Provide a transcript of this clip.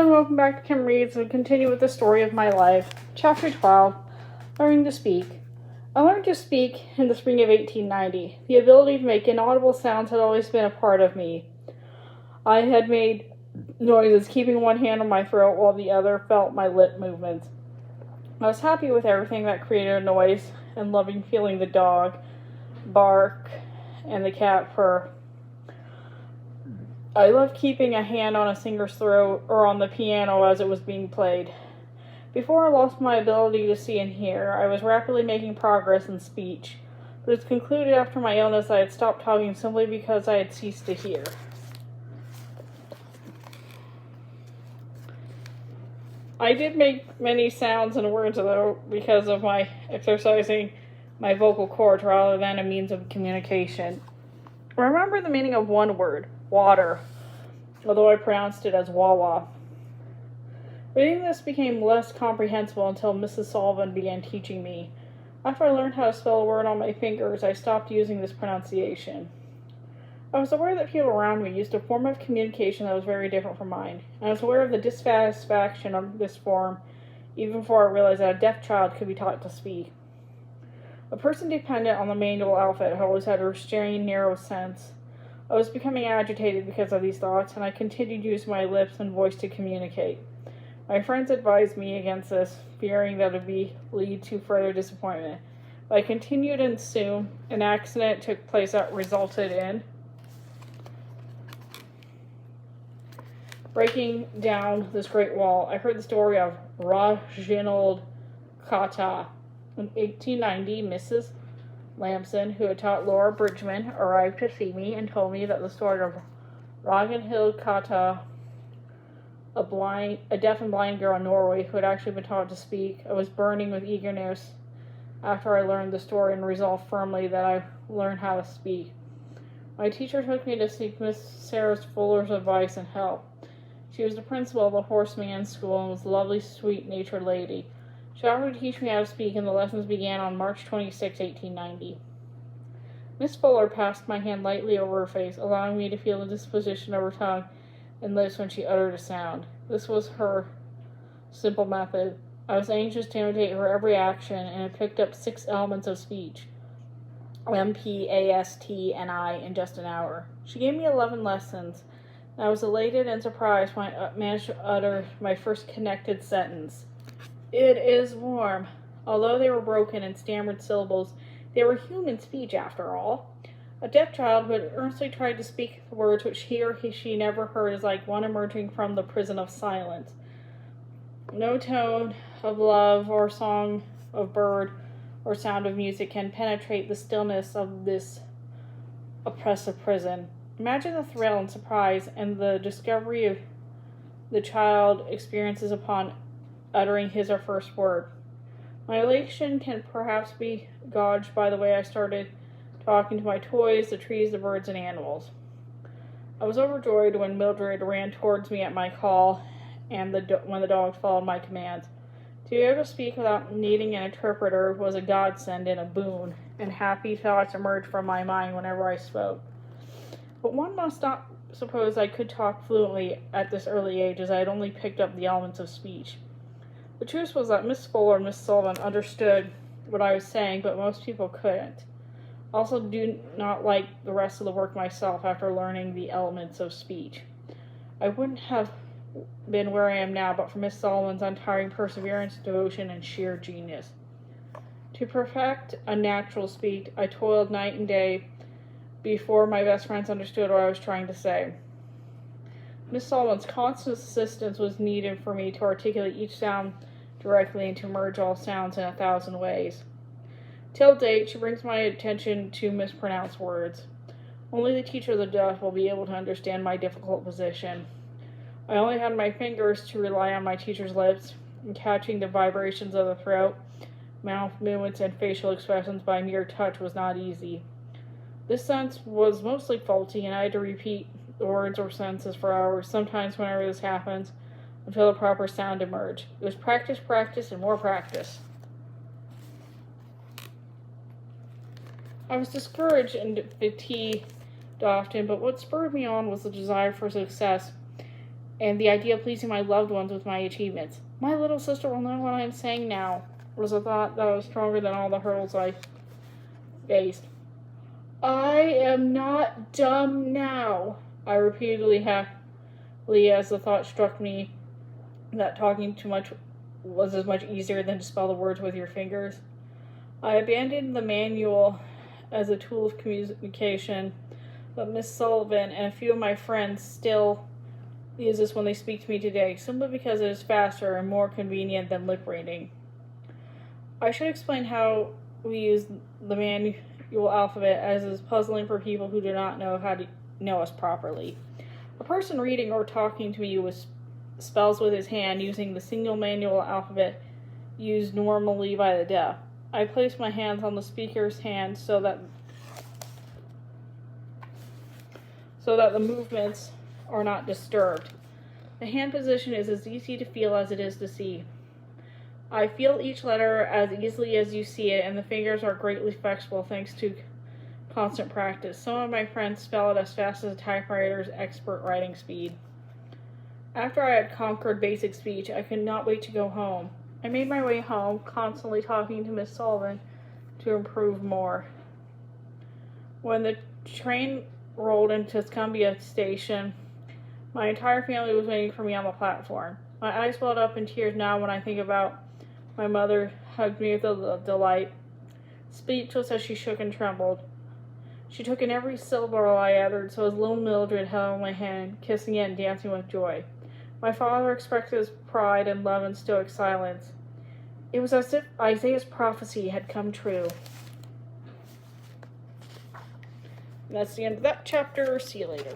Hello and welcome back to Kim Reads and continue with the story of my life. Chapter 12, Learning to Speak. I learned to speak in the spring of 1890. The ability to make inaudible sounds had always been a part of me. I had made noises, keeping one hand on my throat while the other felt my lip movements. I was happy with everything that created a noise and loving feeling the dog bark and the cat purr. I loved keeping a hand on a singer's throat or on the piano as it was being played. Before I lost my ability to see and hear, I was rapidly making progress in speech, but it concluded after my illness I had stopped talking simply because I had ceased to hear. I did make many sounds and words, though, because of my exercising my vocal cords rather than a means of communication. Remember the meaning of one word, water, although I pronounced it as wawa. Reading this became less comprehensible until Mrs. Sullivan began teaching me. After I learned how to spell a word on my fingers, I stopped using this pronunciation. I was aware that people around me used a form of communication that was very different from mine. I was aware of the dissatisfaction of this form even before I realized that a deaf child could be taught to speak. A person dependent on the manual alphabet had always had a restrained, narrow sense. I was becoming agitated because of these thoughts, and I continued using my lips and voice to communicate. My friends advised me against this, fearing that it would lead to further disappointment. But I continued, and soon an accident took place that resulted in breaking down this great wall. I heard the story of Reginald Kata. In 1890, Mrs. Lamson, who had taught Laura Bridgman, arrived to see me and told me that the story of Ragnhild Kata, a deaf and blind girl in Norway who had actually been taught to speak. I was burning with eagerness after I learned the story and resolved firmly that I learn how to speak. My teacher took me to seek Miss Sarah Fuller's advice and help. She was the principal of the Horseman School and was a lovely, sweet-natured lady. She offered to teach me how to speak, and the lessons began on March 26, 1890. Miss Fuller passed my hand lightly over her face, allowing me to feel the disposition of her tongue and lips when she uttered a sound. This was her simple method. I was anxious to imitate her every action, and I picked up 6 elements of speech, M, P, A, S, T, and I, in just an hour. She gave me 11 lessons, and I was elated and surprised when I managed to utter my first connected sentence. It is warm. Although they were broken and stammered syllables, they were human speech after all. A deaf child who had earnestly tried to speak the words which he or she never heard is like one emerging from the prison of silence. No tone of love or song of bird or sound of music can penetrate the stillness of this oppressive prison. Imagine the thrill and surprise and the discovery of the child experiences upon uttering his or first word. My elation can perhaps be gauged by the way I started talking to my toys, the trees, the birds, and animals. I was overjoyed when Mildred ran towards me at my call and when the dogs followed my commands. To be able to speak without needing an interpreter was a godsend and a boon, and happy thoughts emerged from my mind whenever I spoke. But one must not suppose I could talk fluently at this early age, as I had only picked up the elements of speech. The truth was that Miss Fuller and Miss Sullivan understood what I was saying, but most people couldn't. I also do not like the rest of the work myself after learning the elements of speech. I wouldn't have been where I am now but for Miss Sullivan's untiring perseverance, devotion, and sheer genius. To perfect a natural speech, I toiled night and day before my best friends understood what I was trying to say. Miss Sullivan's constant assistance was needed for me to articulate each sound directly and to merge all sounds in 1,000 ways. Till date, she brings my attention to mispronounced words. Only the teacher of the deaf will be able to understand my difficult position. I only had my fingers to rely on my teacher's lips, and catching the vibrations of the throat, mouth movements, and facial expressions by mere touch was not easy. This sense was mostly faulty, and I had to repeat the words or sentences for hours, sometimes whenever this happens, until the proper sound emerged. It was practice, practice, and more practice. I was discouraged and fatigued often, but what spurred me on was the desire for success and the idea of pleasing my loved ones with my achievements. My little sister will know what I am saying now, was a thought that was stronger than all the hurdles I faced. I am not dumb now, I repeatedly happily as the thought struck me that talking too much was as much easier than to spell the words with your fingers. I abandoned the manual as a tool of communication, but Miss Sullivan and a few of my friends still use this when they speak to me today, simply because it is faster and more convenient than lip reading. I should explain how we use the manual alphabet, as it is puzzling for people who do not know how to know us properly. A person reading or talking to me spells with his hand using the single manual alphabet used normally by the deaf. I place my hands on the speaker's hand so that the movements are not disturbed. The hand position is as easy to feel as it is to see. I feel each letter as easily as you see it, and the fingers are greatly flexible thanks to constant practice. Some of my friends spell it as fast as a typewriter's expert writing speed. After I had conquered basic speech, I could not wait to go home. I made my way home, constantly talking to Miss Sullivan to improve more. When the train rolled into Columbia Station, my entire family was waiting for me on the platform. My eyes welled up in tears now when I think about my mother hugged me with delight, speechless as she shook and trembled. She took in every syllable I uttered, so as little Mildred held my hand, kissing it and dancing with joy. My father expressed his pride and love in stoic silence. It was as if Isaiah's prophecy had come true. And that's the end of that chapter. See you later.